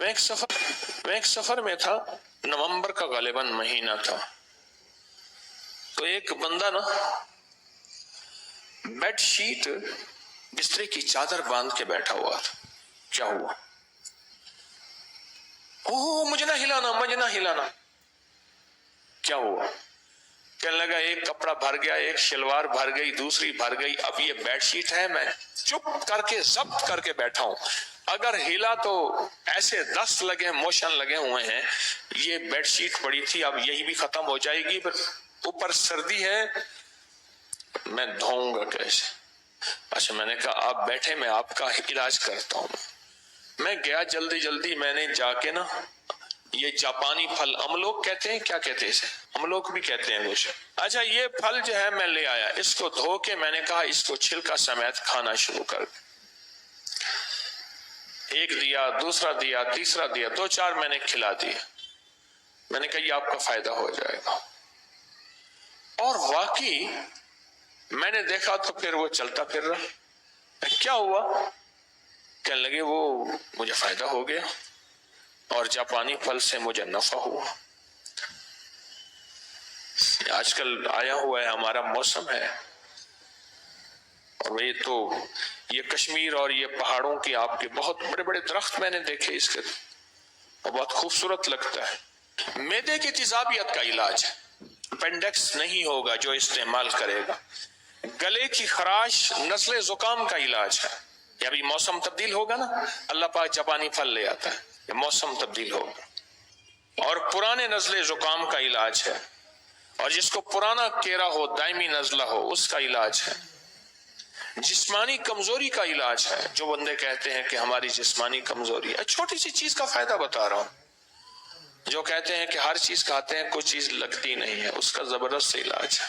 میں ایک سفر میں تھا، نومبر کا غالباً مہینہ تھا، تو ایک بندہ نا بیڈ شیٹ بسترے کی چادر باندھ کے بیٹھا ہوا تھا۔ کیا ہوا؟ مجھے نہ ہلانا۔ کیا ہوا؟ کہنے لگا ایک کپڑا بھر گیا، ایک شلوار بھر گئی، دوسری بھر گئی، اب یہ بیڈ شیٹ ہے، میں چپ کر کے ضبط کر کے بیٹھا ہوں، اگر ہلا تو ایسے دست لگے، موشن لگے ہوئے ہیں، یہ بیڈ شیٹ پڑی تھی، اب یہی بھی ختم ہو جائے گی، پھر اوپر سردی ہے، میں دھوؤں گا کیسے؟ اچھا، میں نے کہا آپ بیٹھے، میں آپ کا علاج کرتا ہوں۔ میں گیا جلدی، میں نے جا کے نا یہ جاپانی پھل املوک کہتے ہیں، کیا کہتے ہیں اسے؟ املوک بھی کہتے ہیں کچھ۔ اچھا، یہ پھل جو ہے میں لے آیا، اس کو دھو کے میں نے کہا اس کو چھلکا سمیت کھانا شروع کر۔ ایک دیا، دوسرا دیا، تیسرا دیا، 2-4 میں نے کھلا دیا۔ میں نے کہا یہ آپ کا فائدہ ہو جائے گا، اور واقعی میں نے دیکھا تو پھر وہ چلتا پھر رہا۔ کیا ہوا؟ کہنے لگے وہ مجھے فائدہ ہو گیا اور جاپانی پھل سے مجھے نفع ہوا۔ آج کل آیا ہوا ہے، ہمارا موسم ہے، اور یہ کشمیر اور یہ پہاڑوں کی آپ کے بہت بڑے بڑے درخت میں نے دیکھے اس کے، اور بہت خوبصورت لگتا ہے۔ معدے کی تیزابیت کا علاج ہے، اپینڈکس نہیں ہوگا جو استعمال کرے گا۔ گلے کی خراش، نزلے زکام کا علاج ہے۔ یہ ابھی موسم تبدیل ہوگا نا، اللہ پاک جاپانی پھل لے آتا ہے، یہ موسم تبدیل ہوگا۔ اور پرانے نزلے زکام کا علاج ہے، اور جس کو پرانا کیرا ہو، دائمی نزلہ ہو، اس کا علاج ہے۔ جسمانی کمزوری کا علاج ہے، جو بندے کہتے ہیں کہ ہماری جسمانی کمزوری ہے، چھوٹی سی چیز کا فائدہ بتا رہا ہوں، جو کہتے ہیں کہ ہر چیز کھاتے ہیں کوئی چیز لگتی نہیں ہے، اس کا زبردست علاج ہے۔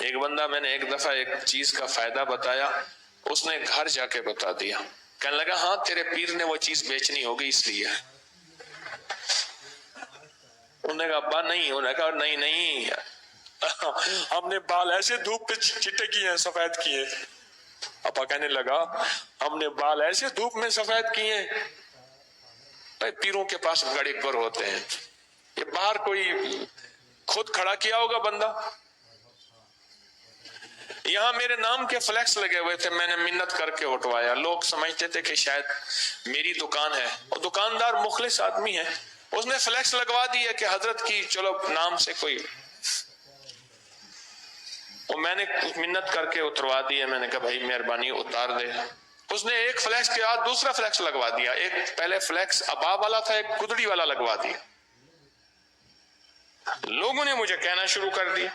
ایک بندہ، میں نے ایک دفعہ ایک چیز کا فائدہ بتایا، اس نے گھر جا کے بتا دیا، کہنے لگا ہاں تیرے پیر نے وہ چیز بیچنی ہوگی اس لیے۔ انہوں نے کہا ابا نہیں، انہوں نے کہا نہیں ہم نے بال ایسے دھوپ پہ چٹے کیے ہیں، سفید کیے۔ ابا کہنے لگا ہم نے بال ایسے دھوپ میں سفید کیے ہیں، بھائی پیروں کے پاس گڑے گر ہوتے ہیں، یہ باہر کوئی خود کھڑا کیا ہوگا بندہ۔ یہاں میرے نام کے فلیکس لگے ہوئے تھے، میں نے منت کر کے اٹھوایا، لوگ سمجھتے تھے کہ شاید میری دکان ہے، اور دکاندار مخلص آدمی ہے، اس نے فلیکس لگوا دیا کہ حضرت کی چلو نام سے کوئی، اور میں نے منت کر کے اتروا دیا، میں نے کہا بھائی مہربانی اتار دے۔ اس نے ایک فلیکس کے بعد دوسرا فلیکس لگوا دیا، ایک پہلے فلیکس ابا والا تھا، ایک گدڑی والا لگوا دیا۔ لوگوں نے مجھے کہنا شروع کر دیا،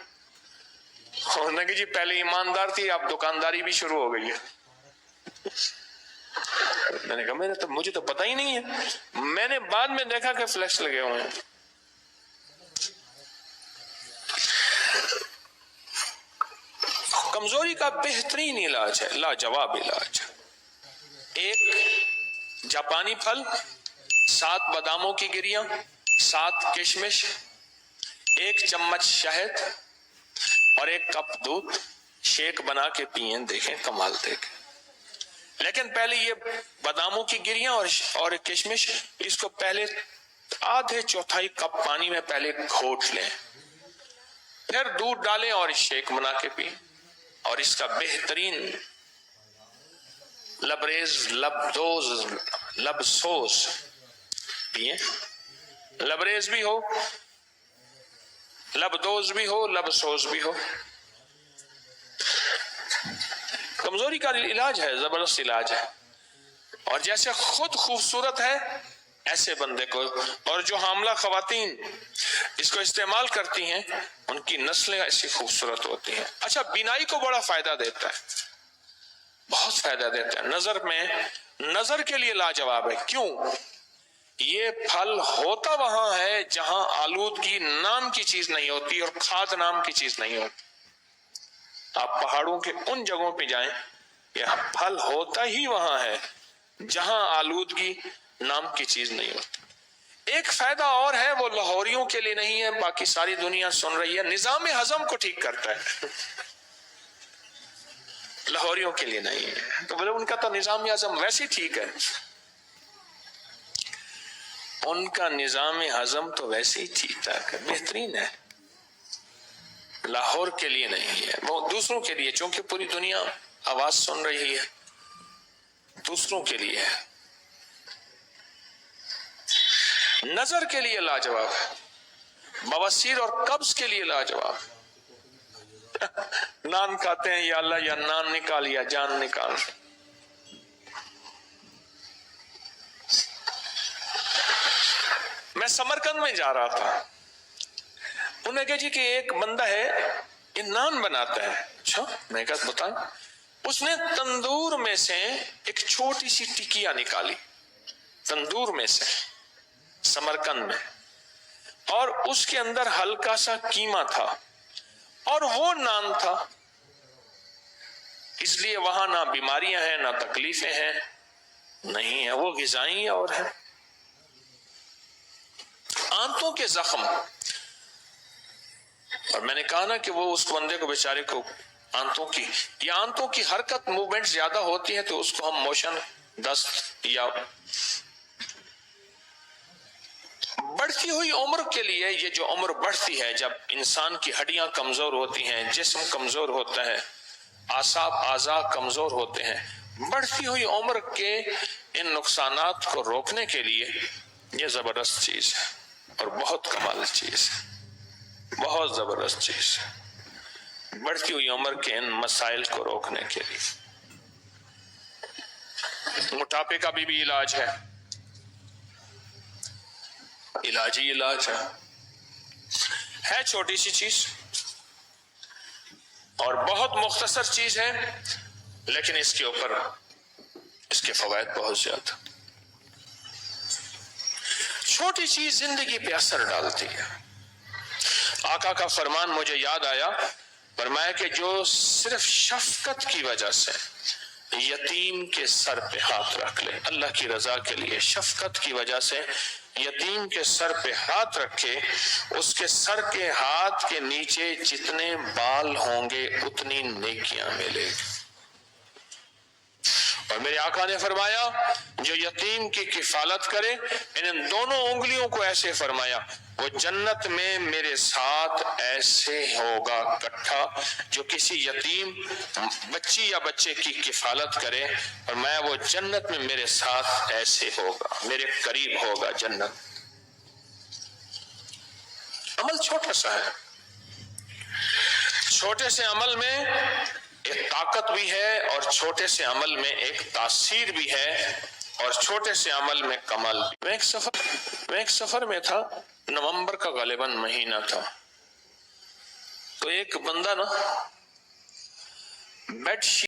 اور نے کہ جی پہلے ایماندار تھی، اب دکانداری بھی شروع ہو گئی ہے۔ میں نے کہا مجھے تو پتہ ہی نہیں ہے، میں نے بعد میں دیکھا کہ فلیکس لگے ہوئے ہیں۔ کمزوری کا بہترین علاج ہے، لاجواب علاج ہے، ایک جاپانی پھل، 7 باداموں کی گریاں، 7 کشمش، 1 چمچ شہد، اور 1 کپ دودھ، شیک بنا کے پئیں، دیکھیں کمال دیکھیں۔ لیکن پہلے یہ باداموں کی گریاں اور کشمش، اس کو پہلے آدھے چوتھائی کپ پانی میں پہلے گھوٹ لیں، پھر دودھ ڈالیں اور شیک بنا کے پئیں، اور اس کا بہترین لبسوس پئیں، لبریز بھی ہو، لبدوز بھی ہو، لبسوز بھی ہو۔ کمزوری کا علاج ہے، زبردست علاج ہے، اور جیسے خود خوبصورت ہے ایسے بندے کو، اور جو حاملہ خواتین اس کو استعمال کرتی ہیں ان کی نسلیں ایسی خوبصورت ہوتی ہیں۔ اچھا، بینائی کو بڑا فائدہ دیتا ہے، بہت فائدہ دیتا ہے، نظر کے لیے لاجواب ہے۔ کیوں؟ یہ پھل ہوتا وہاں ہے جہاں آلودگی نام کی چیز نہیں ہوتی اور کھاد نام کی چیز نہیں ہوتی۔ آپ پہاڑوں کے ان جگہوں پہ جائیں، یہ پھل ہوتا ہی وہاں ہے جہاں آلودگی نام کی چیز نہیں ہوتی۔ ایک فائدہ اور ہے، وہ لاہوریوں کے لیے نہیں ہے، باقی ساری دنیا سن رہی ہے، نظام ہضم کو ٹھیک کرتا ہے۔ لاہوریوں کے لیے نہیں ہے. تو بولے ان کا تو نظام ہضم ویسے ہی ٹھیک ہے. ان کا نظام ہضم تو ویسے ہی ٹھیک ٹھاک ہے، بہترین ہے، لاہور کے لیے نہیں ہے، وہ دوسروں کے لیے، چونکہ پوری دنیا آواز سن رہی ہے، دوسروں کے لیے ہے. نظر کے لیے لاجواب ہے، بواسیر اور قبض کے لیے لاجواب. نان کھاتے ہیں، یا اللہ یا نان نکال یا جان نکال. میں سمرقند میں جا رہا تھا، انہوں نے کہا جی کہ ایک بندہ ہے یہ نان بناتا ہے. اچھا، میں کہا بتائیں. اس نے تندور میں سے ایک چھوٹی سی ٹکیا نکالی، تندور میں سے، سمرقند میں، اور اس کے اندر ہلکا سا قیمہ تھا اور وہ نان تھا. اس لیے وہاں نہ بیماریاں ہیں نہ تکلیفیں ہیں، نہیں ہیں، وہ غذائی اور ہیں. آنتوں کے زخم، اور میں نے کہا نا کہ وہ اس بندے کو بیچارے کو آنتوں کی حرکت موومنٹ زیادہ ہوتی ہے تو اس کو ہم موشن دست، یا بڑھتی ہوئی عمر کے لیے، یہ جو عمر بڑھتی ہے، جب انسان کی ہڈیاں کمزور ہوتی ہیں، جسم کمزور ہوتا ہے، اعضاء کمزور ہوتے ہیں، بڑھتی ہوئی عمر کے ان نقصانات کو روکنے کے لیے یہ زبردست چیز ہے اور بہت کمال چیز ہے، بہت زبردست چیز ہے، بڑھتی ہوئی عمر کے ان مسائل کو روکنے کے لیے. موٹاپے کا بھی علاج ہے، علاج ہی علاج ہے چھوٹی سی چیز اور بہت مختصر چیز ہے، لیکن اس کے اوپر اس کے فوائد بہت زیادہ. چھوٹی چیز زندگی پہ اثر ڈالتی ہے. آقا کا فرمان مجھے یاد آیا، فرمایا کہ جو صرف شفقت کی وجہ سے یتیم کے سر پہ ہاتھ رکھ لے، اللہ کی رضا کے لیے شفقت کی وجہ سے یتیم کے سر پہ ہاتھ رکھے، اس کے سر کے ہاتھ کے نیچے جتنے بال ہوں گے اتنی نیکیاں ملے گی. اور میرے آقا نے فرمایا جو یتیم کی کفالت کرے، ان دونوں انگلیوں کو ایسے فرمایا، وہ جنت میں میرے ساتھ ایسے ہوگا کٹھا. جو کسی یتیم بچی یا بچے کی کفالت کرے، اور میں وہ جنت میں میرے ساتھ ایسے ہوگا، میرے قریب ہوگا جنت. عمل چھوٹا سا ہے، چھوٹے سے عمل میں ایک طاقت بھی ہے اور چھوٹے سے عمل میں ایک تاثیر بھی ہے اور چھوٹے سے عمل میں کمال بھی. میں ایک سفر میں تھا، نومبر کا غالباً مہینہ تھا، تو ایک بندہ نا بیڈ شیٹ